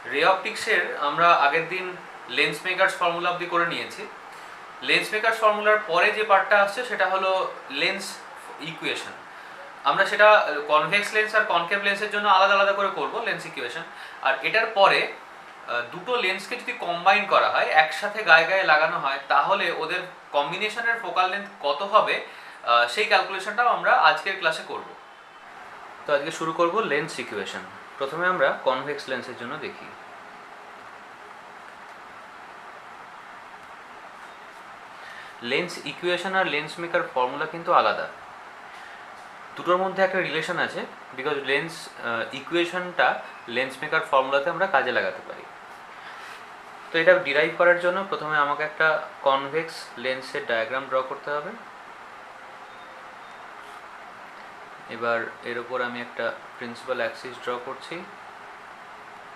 রে অপটিক্সের আমরা আগের দিন লেন্স মেকার্স ফর্মুলা অবধি করে নিয়েছি। লেন্স মেকার্স ফর্মুলার পরে যে পার্টটা আসছে সেটা হলো লেন্স ইকুয়েশন। আমরা সেটা কনভেক্স লেন্স আর কনকেভ লেন্সের জন্য আলাদা আলাদা করে করব লেন্স ইকুয়েশন। আর এটার পরে দুটো লেন্সকে যদি কম্বাইন করা হয়, একসাথে গায়ে গায়ে লাগানো হয়, তাহলে ওদের কম্বিনেশনের ফোকাল লেন্থ কত হবে সেই ক্যালকুলেশনটাও আমরা আজকের ক্লাসে করব। তো আজকে শুরু করব লেন্স ইকুয়েশন। প্রথমে আমরা কনভেক্স লেন্সের জন্য দেখি। লেন্স ইকুয়েশন আর লেন্স মেকার ফর্মুলা কিন্তু আলাদা, দুটোর মধ্যে একটা রিলেশন আছে, বিকজ লেন্স ইকুয়েশনটা লেন্স মেকার ফর্মুলাতে আমরা কাজে লাগাতে পারি। তো এটা ডিরাইভ করার জন্য প্রথমে আমাকে একটা কনভেক্স লেন্সের ডায়াগ্রাম ড্র করতে হবে। এবার এর ওপর আমি একটা প্রিন্সিপাল অ্যাক্সিস ড্র করছি।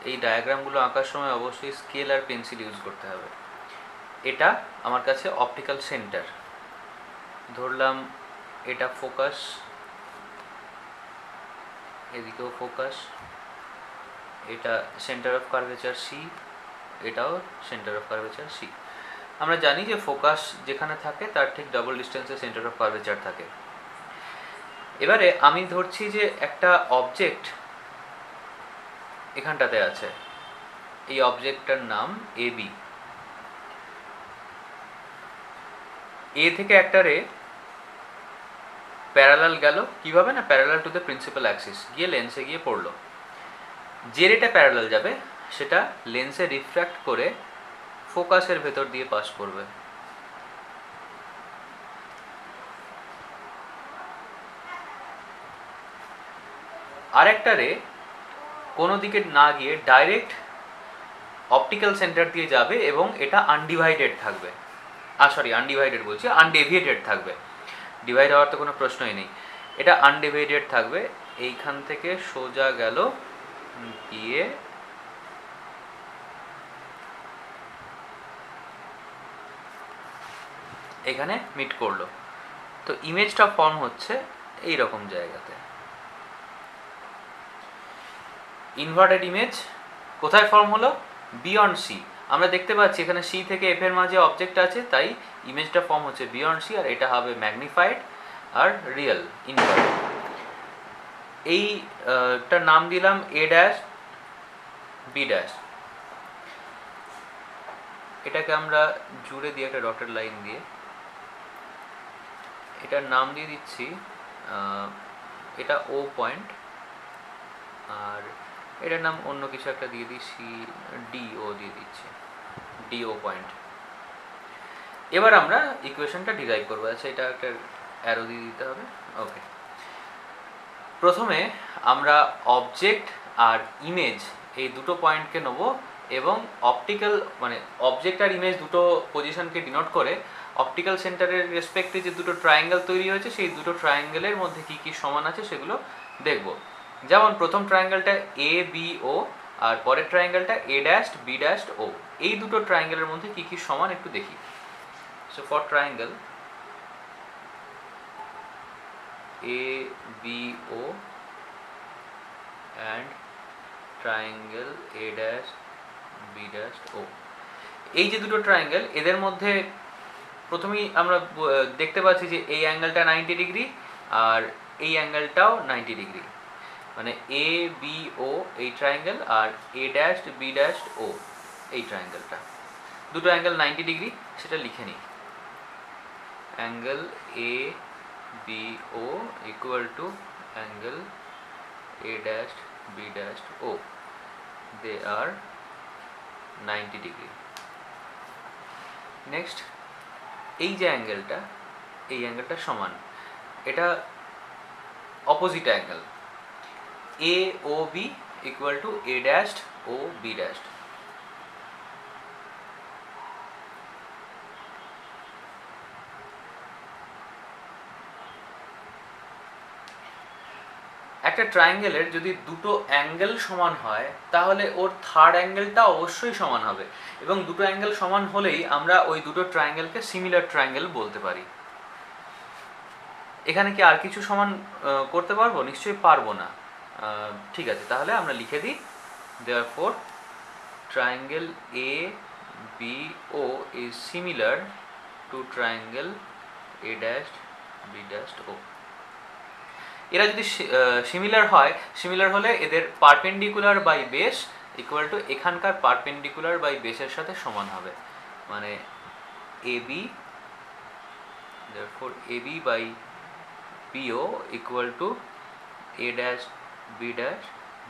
এই ডায়াগ্রামগুলো আঁকার সময় অবশ্যই স্কেল আর পেন্সিল ইউজ করতে হবে। এটা আমার কাছে অপটিক্যাল সেন্টার ধরলাম, এটা ফোকাস, এদিকেও ফোকাস, এটা সেন্টার অফ কার্ভেচার সি, এটাও সেন্টার অফ কার্ভেচার সি। আমরা জানি যে ফোকাস যেখানে থাকে তার ঠিক ডাবল ডিস্টেন্সে সেন্টার অফ কার্ভেচার থাকে। এবারে আমি ধরছি যে একটা অবজেক্ট এখানটাতে আছে, এই অবজেক্টটার নাম এ বি। এ থেকে একটা রে প্যারালাল গেল, কিভাবে না, parallel to the principal Axis গিয়ে লেন্সে গিয়ে পড়লো। যে রেটা প্যারালাল যাবে সেটা লেন্সে রিফ্র্যাক্ট করে ফোকাসের ভেতর দিয়ে পাস করবে। আর একটা রে কোনো দিকে না গিয়ে ডাইরেক্ট অপটিক্যাল সেন্টার দিয়ে যাবে এবং এটা আনডিভাইডেড থাকবে। আনডিভাইডেড বলছি, আনডেভিয়েটেড থাকবে। ডিভাইড হওয়ার তো কোনো প্রশ্নই নেই, এটা আনডিভাইডেড থাকবে। এইখান থেকে সোজা গেল, গিয়ে এখানে মিট করলো। তো ইমেজটা ফর্ম হচ্ছে এই রকম জায়গাতে। ইনভার্টেড ইমেজ কোথায় ফর্ম হলো? Beyond C. আমরা দেখতে পাচ্ছি এখানে সি থেকে এফ এর মাঝে অবজেক্ট আছে, তাই ইমেজটা ফর্ম হচ্ছে বিয়ন্ড সি, আর এটা হবে ম্যাগনিফাইড আর রিয়েল ইনভার্টেড। এইটার নাম দিলাম এ ড্যাশ বি ড্যাশ। এটাকে আমরা জুড়ে দিয়ে একটা ডটেড লাইন দিয়ে এটার নাম দিয়ে দিচ্ছি, এটা ও পয়েন্ট, আর এটার নাম অন্য কিছু একটা দিয়ে দিচ্ছি, ডিও দিয়ে দিচ্ছি, ডিও পয়েন্ট। এবার আমরা ইকুয়েশনটা ডিরাইভ করবো। আচ্ছা, এটা একটা অ্যারো দিয়ে দিতে হবে। ওকে, প্রথমে আমরা অবজেক্ট আর ইমেজ এই দুটো পয়েন্টকে নেব এবং অপটিক্যাল মানে অবজেক্ট আর ইমেজ দুটো পজিশনকে ডিনোট করে অপটিক্যাল সেন্টারের রেসপেক্টে যে দুটো ট্রায়াঙ্গেল তৈরি হয়েছে সেই দুটো ট্রায়াঙ্গেলের মধ্যে কী কী সমান আছে সেগুলো দেখব। যেমন প্রথম ট্রায়াঙ্গেলটা এ বি ও, আর পরের ট্রায়াঙ্গেলটা A dash B dash O. এই দুটো ট্রায়াঙ্গেলের মধ্যে কী কী সমান একটু দেখি। So for triangle A B O and triangle A dash B dash O, এই যে দুটো ট্রায়াঙ্গেল এদের মধ্যে প্রথমেই আমরা দেখতে পাচ্ছি যে এই অ্যাঙ্গেলটা 90 ডিগ্রি আর এই অ্যাঙ্গেলটাও 90 ডিগ্রি, মানে এ বি ও এই ট্রায়াঙ্গেল আর A dash B dash O এই ট্রায়াঙ্গেলটা, দুটো অ্যাঙ্গেল 90 ডিগ্রি। সেটা লিখে নিই, angle A B O equal to angle A dash B dash O, they are 90 degree. Next, এই যে অ্যাঙ্গেলটা, এই অ্যাঙ্গেলটা সমান, এটা opposite angle, A O B equal to A dash O B dash. একটা ট্রায়াঙ্গেলের যদি দুটো অ্যাঙ্গেল সমান হয় তাহলে ওর থার্ড অ্যাঙ্গেলটা অবশ্যই সমান হবে, এবং দুটো অ্যাঙ্গেল সমান হলেই আমরা ওই দুটো ট্রায়াঙ্গেলকে সিমিলার ট্রায়াঙ্গেল বলতে পারি। এখানে কি আর কিছু সমান করতে পারবো? নিশ্চয়ই পারবো না। ঠিক আছে, তাহলে আমরা লিখে দিই, therefore triangle ABO is similar to triangle A dashed B dashed O. এরা যদি সিমিলার হয়, সিমিলার হলে এদের perpendicular by base equal to এখানকার পারপেন্ডিকুলার বাই বেসের সাথে সমান হবে, মানে AB, therefore AB by BO equal to A dash B dash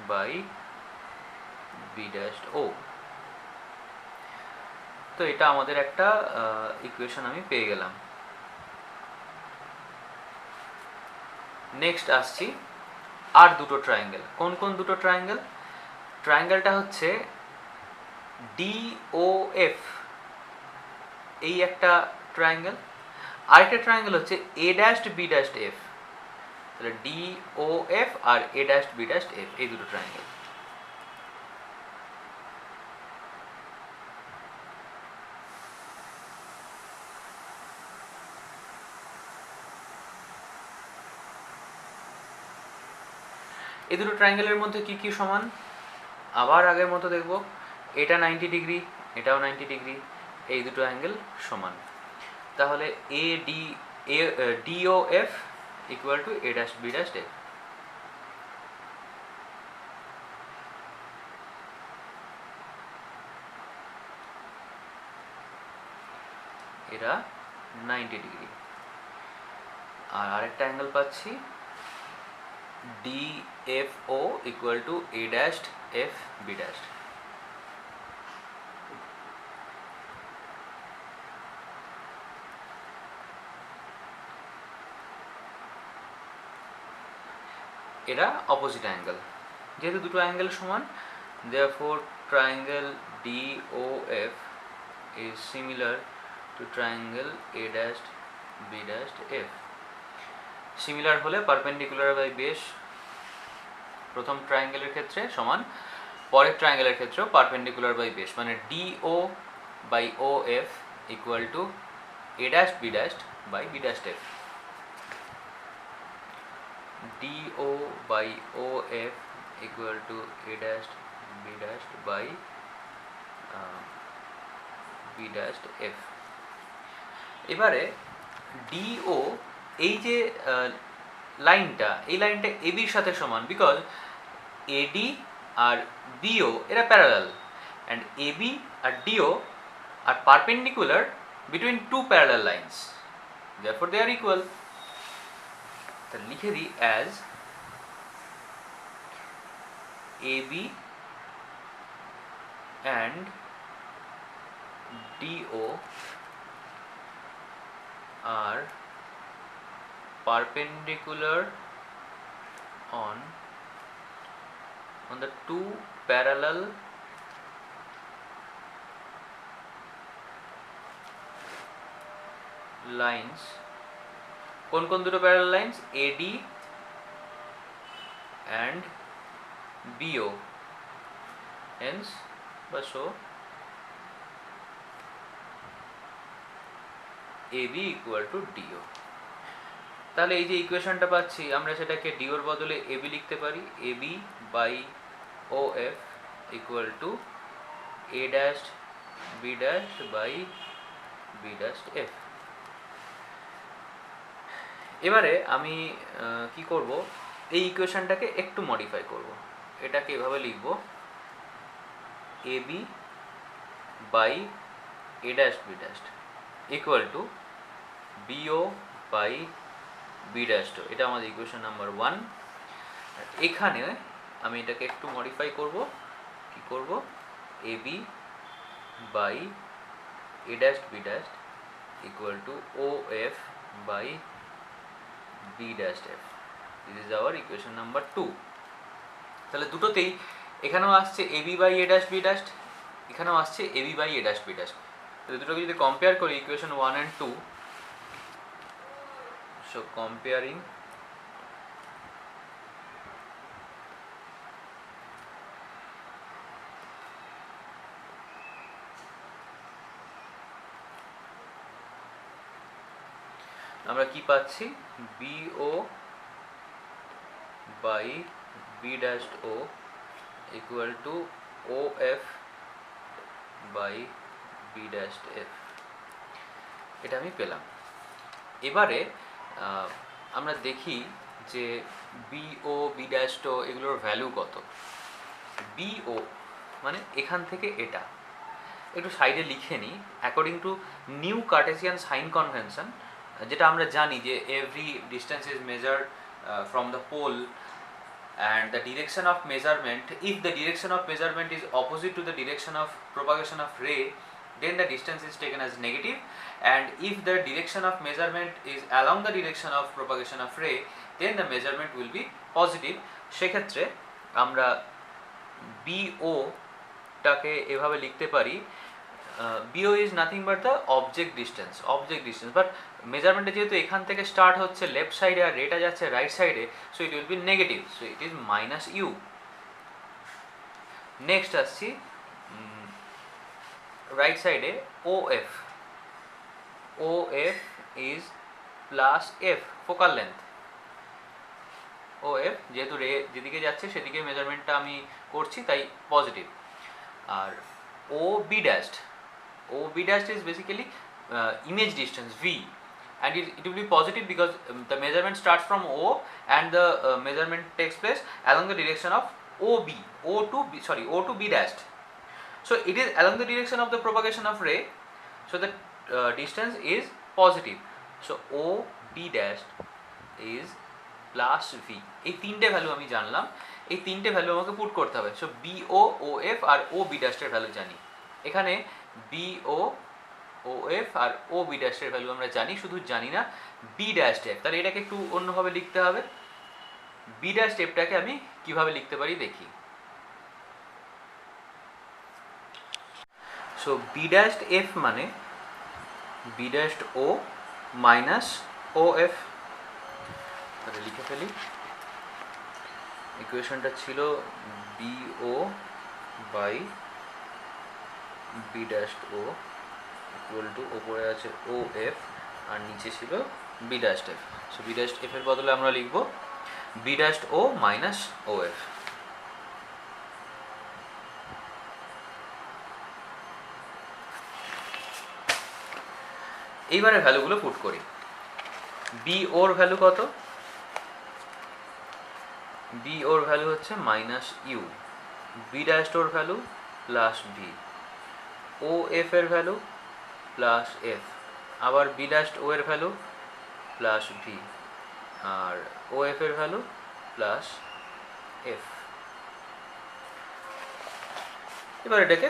by B dash O. তো এটা আমাদের একটা ইকুয়েশন আমি পেয়ে গেলাম। নেক্সট আসছি আর দুটো ট্রায়াঙ্গেল। কোন কোন দুটো ট্রায়াঙ্গেল? ট্রায়াঙ্গেলটা হচ্ছে DOF, এই একটা ট্রায়াঙ্গেল। আরেকটা ট্রায়াঙ্গেল হচ্ছে A dashed B dashed F। তাহলে DOF R A dashed B dashed F, এই দুটো ট্রায়াঙ্গেল। এই দুটো ট্রায়াঙ্গেলের মধ্যে কি কি সমান? আবার আগের মতো দেখব, এটা 90 ডিগ্রি, এটাও 90 ডিগ্রি, এই দুটো অ্যাঙ্গেল সমান। তাহলে DOF equal to A dash B dash F। এরা 90 ডিগ্রি। আর আরেকটা অ্যাঙ্গেল পাচ্ছি DFO equal to A dashed F B dashed। এরা অপোজিট অ্যাঙ্গেল। যেহেতু দুটো অ্যাঙ্গেল সমান, therefore triangle DOF is similar to triangle A dashed B dashed F। Similar হলে perpendicular by base প্রথম ট্রায়াঙ্গেলের ক্ষেত্রে সমান, পরের ট্রায়াঙ্গেলের ক্ষেত্রেও পারপেন্ডিকুলার বাই বেস, মানে DO by OF equal to A dashed B dashed by B dashed F। DO by OF equal to A dashed B dashed by B dashed F। এবারে DO, এই যে লাইনটা, এই লাইনটা ABর সাথে সমান, বিকজ AD আর BO এরা প্যারালাল, অ্যান্ড AB আর DO আর perpendicular between two parallel lines, therefore they are equal। তাহলে লিখে দিই as AB and DO are perpendicular on the two parallel lines। কোন কোন দুটো parallel lines? AD and BO, hence বা so AB equal to DO। তাহলে এই যে ইকুয়েশনটা পাচ্ছি, আমরা সেটাকে DO এর বদলে AB লিখতে পারি। AB by OF equal to A dashed B dashed by B dashed F। এবারে আমি কি করব, এই ইকুয়েশনটাকে একটু মডিফাই করব। এটাকে এভাবে লিখব, AB by A dashed B dashed equal to BO by B dashed। এটা আমাদের ইকুয়েশন নাম্বার 1। এখানে আমি এটাকে একটু মডিফাই করব। কি করব? AB by A dashed B dashed equal to OF by B dashed F। This is our equation number 2। তাহলে দুটোতেই এখানেও আসছে AB by A dash B dashed, এখানেও আসছে AB by A dash B dashed। তাহলে দুটোকে যদি কম্পেয়ার করি, ইকুয়েশন 1 and 2, so comparing আমরা কি পাচ্ছি? BO by B dashed O equal to OF by B dash F, এটা আমি পেলাম। এবারে আমরা দেখি যে বিও বি ড্যাশ টো এগুলোর ভ্যালু কত। বিও মানে এখান থেকে এটা একটু সাইডে লিখে নিই। According to new Cartesian sign convention, যেটা আমরা জানি যে every distance is measured from the pole and the direction of measurement, if the direction of measurement is opposite to the direction of propagation of ray, then the distance is taken as negative, and if the direction of measurement is along the direction of propagation of ray, then the measurement will be positive. সেক্ষেত্রে আমরা BO টাকে এভাবে লিখতে পারি, BO is nothing but the object distance, but মেজারমেন্টে যেহেতু এখান থেকে start হচ্ছে লেফট সাইডে আর রেটা যাচ্ছে রাইট সাইডে, so it will be negative, so it is minus U. Next আসছি রাইট সাইডে OF, OF is plus F focal length. OF যেহেতু রে যেদিকে যাচ্ছে সেদিকে মেজারমেন্টটা আমি করছি তাই positive. R OB dashed, OB dashed is basically image distance V, and it will be positive because the measurement starts from O and the measurement takes place along the direction of OB, O to B dashed. So it is along the direction of the propagation of ray, so the distance is positive. So OB dashed is plus V. এই তিনটে value আমি জানলাম, এই তিনটে value আমাকে put করতে হবে। So BO, OF আর OB ড্যাশের ভ্যালু জানি। এখানে BO, OF আর OB ড্যাশের ভ্যালু আমরা জানি, শুধু জানি না B ড্যাশ এফ। তাহলে এটাকে একটু অন্যভাবে লিখতে হবে। B ড্যাশ এফটাকে আমি কিভাবে লিখতে পারি দেখি। সো B ড্যাশ এফ মানে B dash O minus OF। তাহলে লিখে ফেলি। ইকুয়েশনটা ছিল BO by B dash O equal to ওপরে আছে OF আর নিচে ছিল B dash F. So B dash F এর বদলে আমরা লিখব B dash O minus OF। এইবারে ভ্যালুগুলো পুট করি। BO এর ভ্যালু কত? BO এর ভ্যালু হচ্ছে মাইনাস ইউ, B ড্যাশ ওর ভ্যালু প্লাস ভি, OF এর ভ্যালু প্লাস এফ, আবার B ড্যাশ ও এর ভ্যালু প্লাস ভি, আর OF এর ভ্যালু প্লাস এফ। এবার এটাকে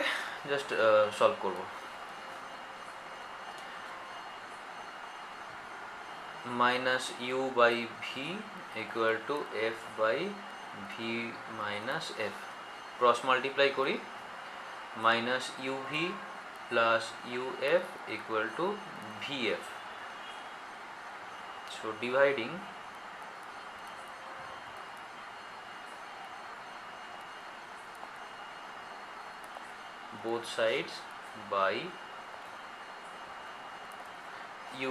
জাস্ট সলভ করব। Minus U by V equal to F by V minus F. Cross multiply করি, minus UV plus UF equal to VF. So dividing both sides by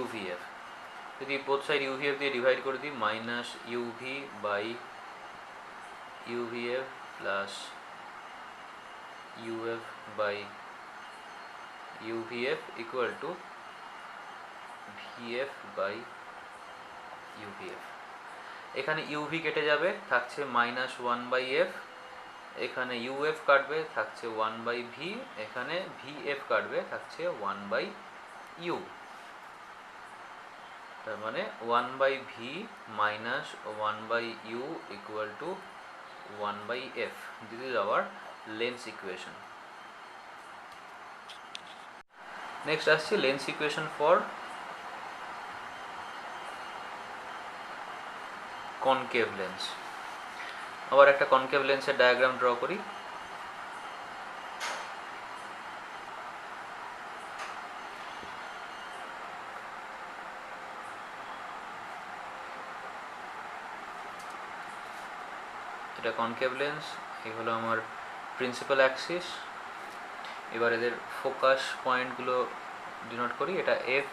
UVF। যদি both side UVF দিয়ে divide করে দিই, minus UV by UVF plus UF by UVF equal to VF বাই UVF। এখানে UV কেটে যাবে, থাকছে মাইনাস ওয়ান বাই এফ, এখানে UF কাটবে, থাকছে ওয়ান বাই ভি, এখানে VF কাটবে, থাকছে ওয়ান বাই ইউ। তার মানে one by V minus one by U equal to one by F. This is our lens equation. Next আসছে lens equation for concave lens. আবার একটা কনকেভ লেন্সের diagram draw করি। এটা কনকেভ লেন্স, এই হলো আমার প্রিন্সিপাল অ্যাক্সিস। এবার এদের ফোকাস পয়েন্টগুলো ডিনোট করি। এটা এফ,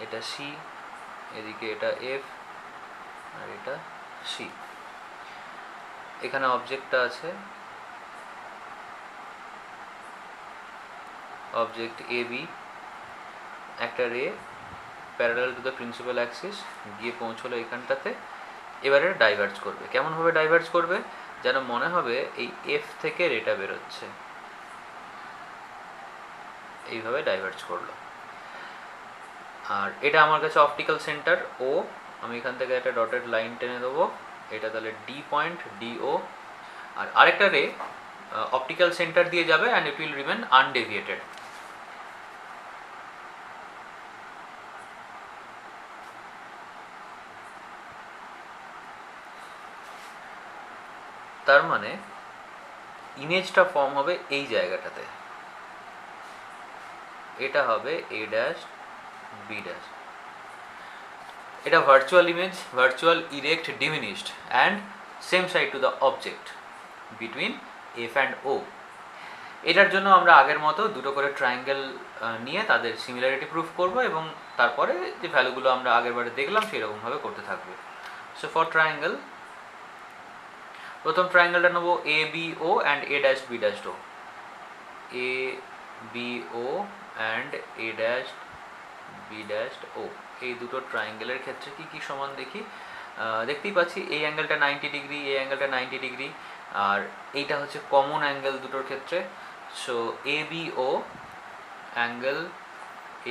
এটা সি, এদিকে এটা এফ আর এটা সি। এখানে অবজেক্টটা আছে অবজেক্ট এ বি, একটা রে parallel to the principal Axis গিয়ে পৌঁছলো এখানটাতে। এবারে ডাইভার্জ করবে। কেমনভাবে ডাইভার্জ করবে? যেন মনে হবে এই এফ থেকে রেটা বেরোচ্ছে, এইভাবে ডাইভার্জ করলো। আর এটা আমার কাছে অপটিক্যাল সেন্টার ও, আমি এখান থেকে একটা ডটেড লাইন টেনে দেবো, এটা তাহলে ডি পয়েন্ট ডিও। আর আরেকটা রে অপটিক্যাল সেন্টার দিয়ে যাবে and it will remain undeviated. তার মানে ইমেজটা ফর্ম হবে এই জায়গাটাতে, এটা হবে এ ড্যাশ বি ড্যাশ। এটা virtual image, virtual erect diminished and same side to the object between F and O. এটার জন্য আমরা আগের মতো দুটো করে ট্রায়াঙ্গেল নিয়ে তাদের সিমিলারিটি প্রুফ করব এবং তারপরে যে ভ্যালুগুলো আমরা আগের বারে দেখলাম সেরকমভাবে করতে থাকবো। সো ফর ট্রায়াঙ্গেল, প্রথম ট্রায়াঙ্গেলটা নেবো A B O and A dash B dash O. A B O and A dash B dash O, এই দুটো ট্রায়াঙ্গেলের ক্ষেত্রে কি কি সমান দেখি। দেখতেই পাচ্ছি এই অ্যাঙ্গেলটা 90 ডিগ্রি, এই অ্যাঙ্গেলটা 90 ডিগ্রি, আর এইটা হচ্ছে কমন অ্যাঙ্গেল দুটোর ক্ষেত্রে। So A B O angle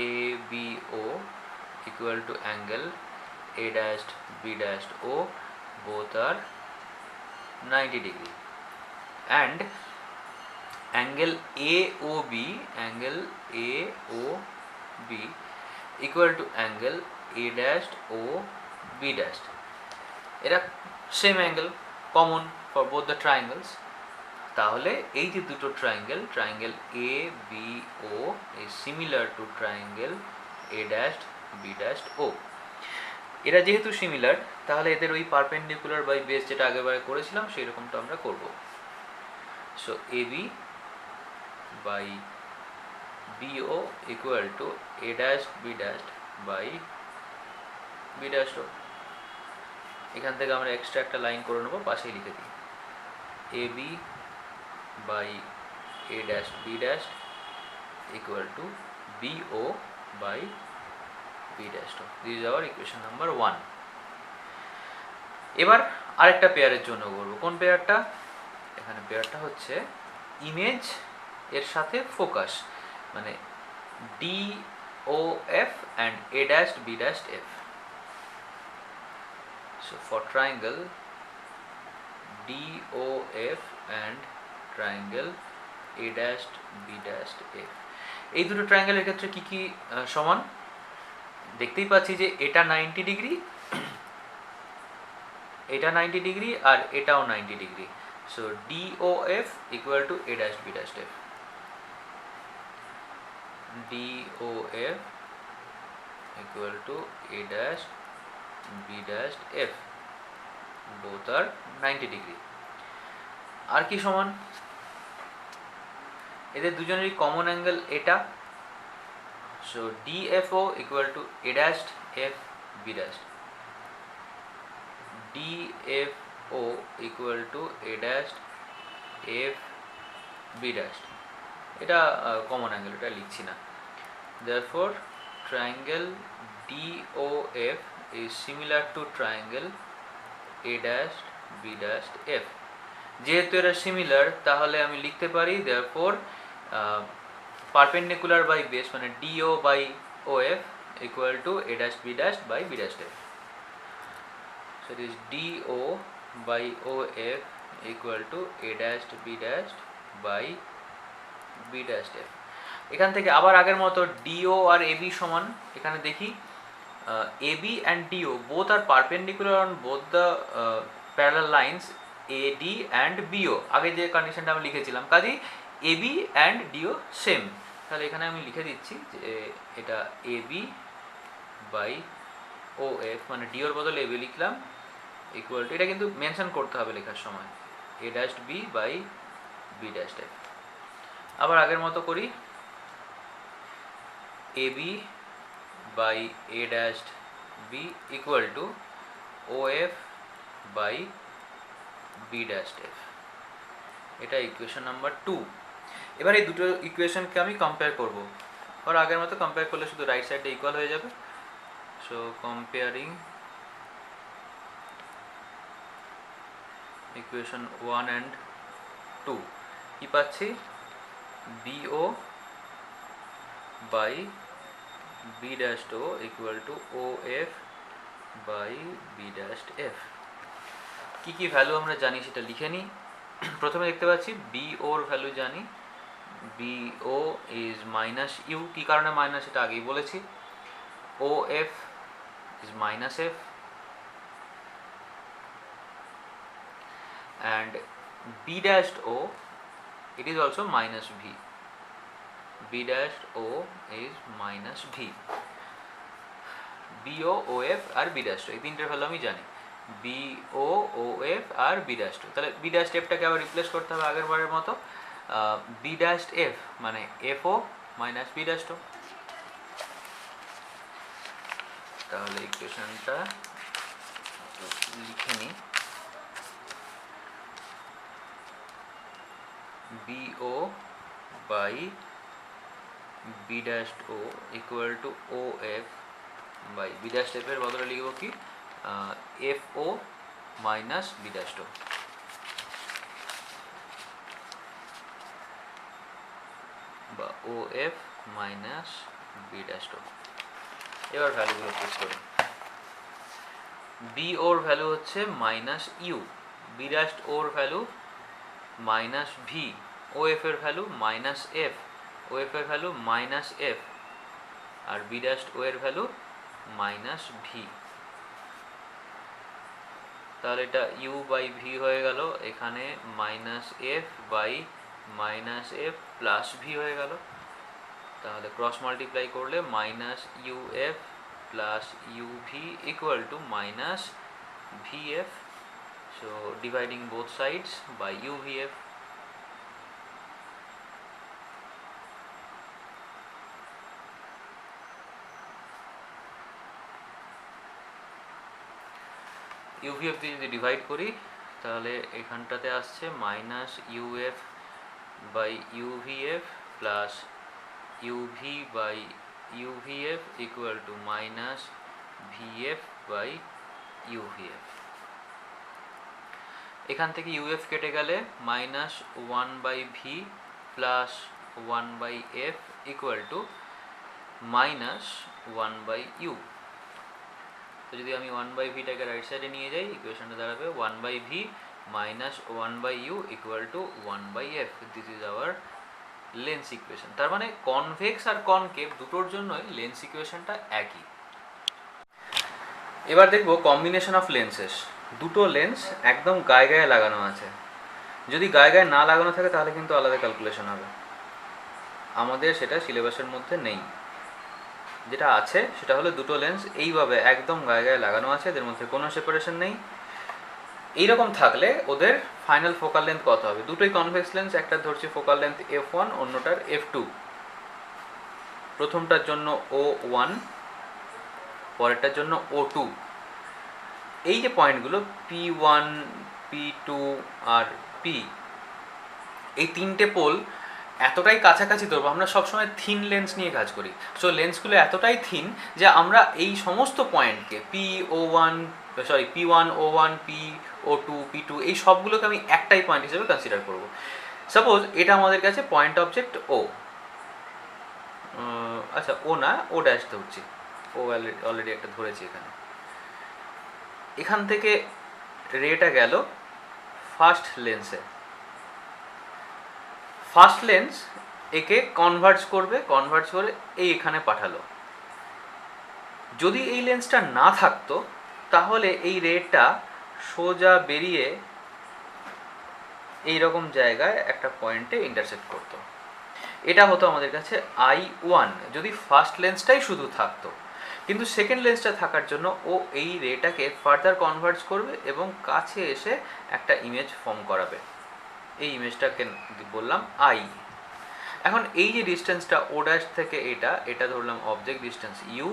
A B O equal to angle A dash B dash O, both are 90 degree, and angle AOB, angle AOB equal to angle A dash O B dash. এরা same angle, common for both the triangles. তাহলে এই যে দুটো triangle, triangle A B O is similar to triangle A dash B dash O. এরা যেহেতু similar, তাহলে এদের ওই পারপেন্ডিকুলার বাই বেস যেটা আগেরবারে করেছিলাম সেই রকমটা আমরা করব। So A B by BO equal to A dash B dash by B dash O. এখান থেকে আমরা এক্সট্রা একটা লাইন করে নেবো, পাশেই লিখে দিই A B by A dash B dash equal to BO by B dash O. This is our equation number 1। এবার আরেকটা পেয়ারের জন্য করব। কোন পেয়ারটা? এখানে পেয়ারটা হচ্ছে ইমেজ এর সাথে ফোকাস, মানে D O F and A dash B dash F. So for triangle D O F and triangle A dash B dash F, এই দুটো ট্রায়াঙ্গেলের ক্ষেত্রে কি কি সমান? দেখতেই পাচ্ছি যে এটা 90 ডিগ্রি, এটা 90 ডিগ্রি, আর এটাও 90 degree. So DOF equal to A dash B dash F. DOF equal to A dash B dash F, both আর 90 ডিগ্রি। আর কি সমান? এদের দুজনেরই কমন অ্যাঙ্গেল এটা। So DFO equal to A dash F B dash. DFO equal to a dash F B dash, এটা common angle, এটা লিখছি না। therefore triangle DOF is similar to triangle A dash B dash F। যেহেতু এরা similar, তাহলে আমি লিখতে পারি therefore perpendicular by base মানে DO by OF equal to A dash B dash by B dash F. So it is DO by OF equal to A dash B dash by B dash F. এখান থেকে আবার আগের মতো DO R AB সমান। এখানে দেখি AB and DO both are perpendicular on both the parallel lines AD and BO। আগে যে কন্ডিশনটা আমি লিখেছিলাম, কাজেই AB and DO সেম। তাহলে এখানে আমি লিখে দিচ্ছি যে এটা AB by OF, মানে DO এর বদলে AB লিখলাম, ইকুয়াল টু, এটা কিন্তু মেনশন করতে হবে লেখার সময়, A dash B by B dash F. আবার আগের মতো করি, A B by A dash B equal to O F by B dash F. এটা ইকুয়েশন নাম্বার 2। এবার এই দুটো ইকুয়েশনকে আমি কম্পেয়ার করব, আর আগের মতো কম্পেয়ার করলে শুধু রাইট সাইডটা ইকুয়াল হয়ে যাবে। সো কম্পেয়ারিং ইকুয়েশন 1 অ্যান্ড 2 কি পাচ্ছি, BO by B dashed O equal to OF by B dashed F. কী কী ভ্যালু আমরা জানি সেটা লিখে নিই। প্রথমে দেখতে পাচ্ছি BOর ভ্যালু জানি, BO ইজ মাইনাস ইউ, কী কারণে মাইনাস সেটা আগেই বলেছি। OF is minus F and B dashed O, it is also minus V. B dashed O is minus V. BO, OF R B dashed O এই তিনটের value আমি জানি, BO, OF R B dashed O। তাহলে B dashed F টাকে আবার replace করতে হবে আগের বারের মতো, B dashed F মানে FO minus B dashed O। তাহলে ইকুয়েশনটা লিখে নিই, BO by B dashed O equal to OF by B dashed F এর বদলে লিখব কি FO minus B dashed O। বা OF minus B dashed O। এবার ভ্যালুগুলো পুট করি। বি ওর ভ্যালু হচ্ছে মাইনাস ইউ, বি ড্যাশড ওর value minus V, O F এর value minus F, O F এর ভ্যালু মাইনাস এফ, আর বি ড্যাশড ও এর ভ্যালু মাইনাস ভি। তাহলে এটা ইউ বাই ভি হয়ে গেল, এখানে minus F by minus F plus V হয়ে গেল। তাহলে ক্রস মাল্টিপ্লাই করলে minus U F plus U V equal to minus V F. So dividing both sides by U V F. UVF দিয়ে যদি divide করি তাহলে এখানটাতে আসছে minus UF by UVF plus UV by UVF equal to minus VF by UVF. এখান থেকে ইউএফ কেটে গেলে minus 1 by V plus 1 by F equal to minus 1 by U. তো যদি আমি 1 বাই ভিটাকে রাইট সাইডে নিয়ে যাই, ইকুয়েশনটা দাঁড়াবে 1 by V minus 1 by U equal to 1 by F. This is our lens ইকুয়েশন। তার মানে কনভেক্স আর কনকেভ দুটোর জন্যই লেন্স ইকুয়েশনটা একই। এবার দেখব কম্বিনেশন অফ লেন্সেস। দুটো লেন্স একদম গায়ে গায়ে লাগানো আছে, যদি গায়ে গায়ে না লাগানো থাকে তাহলে কিন্তু আলাদা ক্যালকুলেশন হবে। আমাদের সেটা সিলেবাসের মধ্যে নেই। যেটা আছে সেটা হলো দুটো লেন্স এইভাবে একদম গায়ে গায়ে লাগানো আছে, এদের মধ্যে কোনো সেপারেশন নেই। এইরকম থাকলে ওদের ফাইনাল ফোকাল লেন্থ কত হবে? দুটোই কনভেক্স লেন্স, একটা ধরছি ফোকাল লেন্থ F1, অন্যটার F2। প্রথমটার জন্য O1, পরেরটার জন্য O2। এই যে পয়েন্টগুলো P1, P2 আর P, এই তিনটে পোল এতটাই কাছাকাছি ধরবো। আমরা সবসময় থিন লেন্স নিয়ে কাজ করি। সো লেন্সগুলো এতটাই থিন যে আমরা এই সমস্ত পয়েন্টকে P1, O1, PO2, P2 এই সবগুলোকে আমি একটাই পয়েন্ট হিসেবে কনসিডার করব। সাপোজ এটা আমাদের কাছে পয়েন্ট অবজেক্ট O, আচ্ছা ও না, ও ড্যাশ ধরছি, ও অলরেডি একটা ধরেছি এখানে। এখান থেকে রেটা গেল ফার্স্ট লেন্সে, ফার্স্ট লেন্স একে কনভার্জ করবে, কনভার্জ করে এখানে পাঠালো। যদি এই লেন্সটা না থাকতো তাহলে এই রেটা সোজা বেরিয়ে এই রকম জায়গায় একটা পয়েন্টে ইন্টারসেক্ট করতো। এটা হতো আমাদের কাছে I1 যদি ফার্স্ট লেন্সটাই শুধু থাকতো। কিন্তু সেকেন্ড লেন্সটা থাকার জন্য ও এই রেটাকে ফার্দার কনভার্জ করবে এবং কাছে এসে একটা ইমেজ ফর্ম করাবে। এই ইমেজটাকে বললাম I। এখন এই যে ডিস্টেন্সটা ও ড্যাশ থেকে এটা ধরলাম অবজেক্ট ডিস্টেন্স ইউ,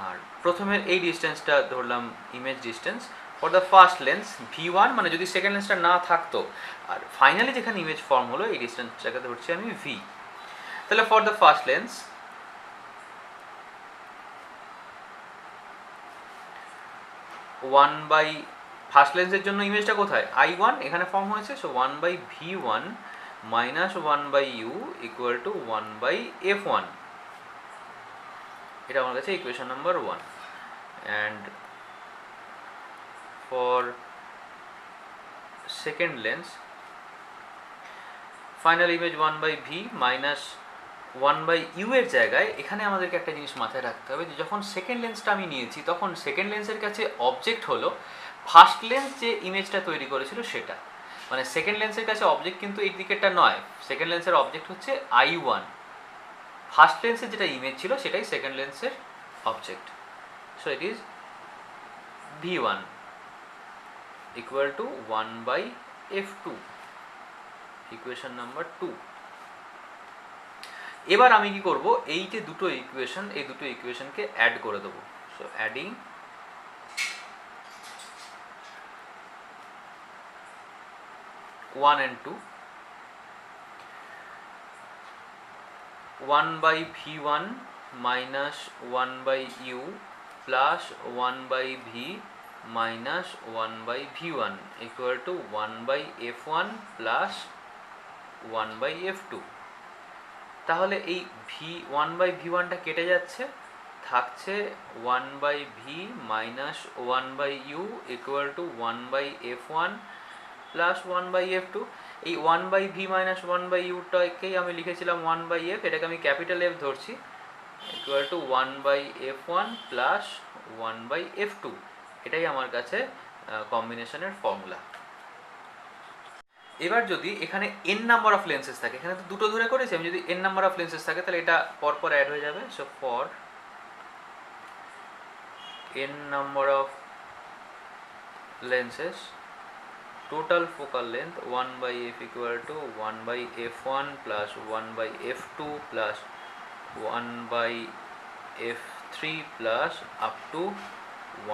আর প্রথমের এই ডিস্টেন্সটা ধরলাম image distance for the first lens v1 মানে যদি সেকেন্ড লেন্সটা না থাকতো, আর ফাইনালি যেখানে ইমেজ ফর্ম হলো এই ডিস্টেন্সটাকে ধরছি আমি v। তাহলে for the first lens first লেন্সের জন্য ইমেজটা কোথায়, i1 এখানে ফর্ম হয়েছে, so 1/v1 minus 1/u equal to 1/f1, এটা আমার কাছে equation number 1। And for second lens final image 1/v minus 1/u এর জায়গায় এখানে আমাদেরকে একটা জিনিস মাথায় রাখতে হবে যে যখন সেকেন্ড লেন্সটা আমি নিয়েছি তখন সেকেন্ড লেন্সের কাছে অবজেক্ট হলো ফার্স্ট লেন্স যে ইমেজটা তৈরি করেছিল সেটা, মানে সেকেন্ড লেন্সের কাছে অবজেক্ট কিন্তু এই দিকেরটা নয়, সেকেন্ড লেন্সের অবজেক্ট হচ্ছে i1, ফার্স্ট লেন্সের যেটা ইমেজ ছিল সেটাই সেকেন্ড লেন্সের object. So it is v1 equal to 1/f2, equation number 2। এবার আমি কি করব, এই যে দুটো ইকুয়েশন, এই দুটো ইকুয়েশনকে অ্যাড করে দেবো। So adding 1 and 2, 1/v1 minus 1/u plus 1/v minus 1/v1 equal to 1/f1 plus 1/f2। তাহলে এই v1/v1টা কেটে যাচ্ছে, থাকছে 1/v minus 1/u equal to 1/f1 plus 1/f2। এই 1/v মাইনাস 1/u-টাকেই আমি লিখেছিলাম 1/f, এটাকে আমি ক্যাপিটাল F ধরছি, equal to 1/f1 plus 1/f2, এটাই আমার কাছে কম্বিনেশনের ফর্মুলা। এবার যদি এখানে n নাম্বার অফ লেন্সেস থাকে, এখানে তো দুটো ধরে করেছি আমি, যদি n নাম্বার অফ লেন্সেস থাকে তাহলে এটা পরপর অ্যাড হয়ে যাবে। So for n number of lenses total focal length 1/f equal to 1/f1 plus 1/f2 plus 1/f3 plus up to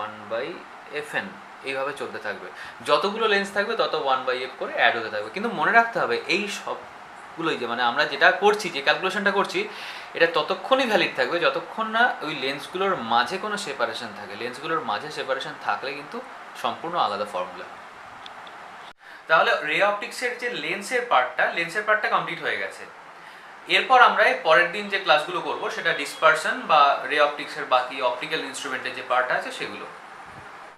1/fn, এইভাবে চলতে থাকবে। যতগুলো লেন্স থাকবে তত 1/f করে অ্যাড হতে থাকবে। কিন্তু মনে রাখতে হবে এই সবগুলোই যে মানে আমরা যেটা করছি, যে ক্যালকুলেশনটা করছি, এটা ততক্ষণই ভ্যালিড থাকবে যতক্ষণ না ওই লেন্সগুলোর মাঝে কোনো সেপারেশন থাকে। লেন্সগুলোর মাঝে সেপারেশন থাকলে কিন্তু সম্পূর্ণ আলাদা ফর্মুলা। তাহলে রে অপটিক্সের যে লেন্সের পার্টটা কমপ্লিট হয়ে গেছে। এরপর আমরা পরের দিন যে ক্লাসগুলো করব সেটা ডিসপারশন বা রে অপটিক্সের বাকি অপটিক্যাল ইনস্ট্রুমেন্টের যে পার্ট আছে সেগুলো।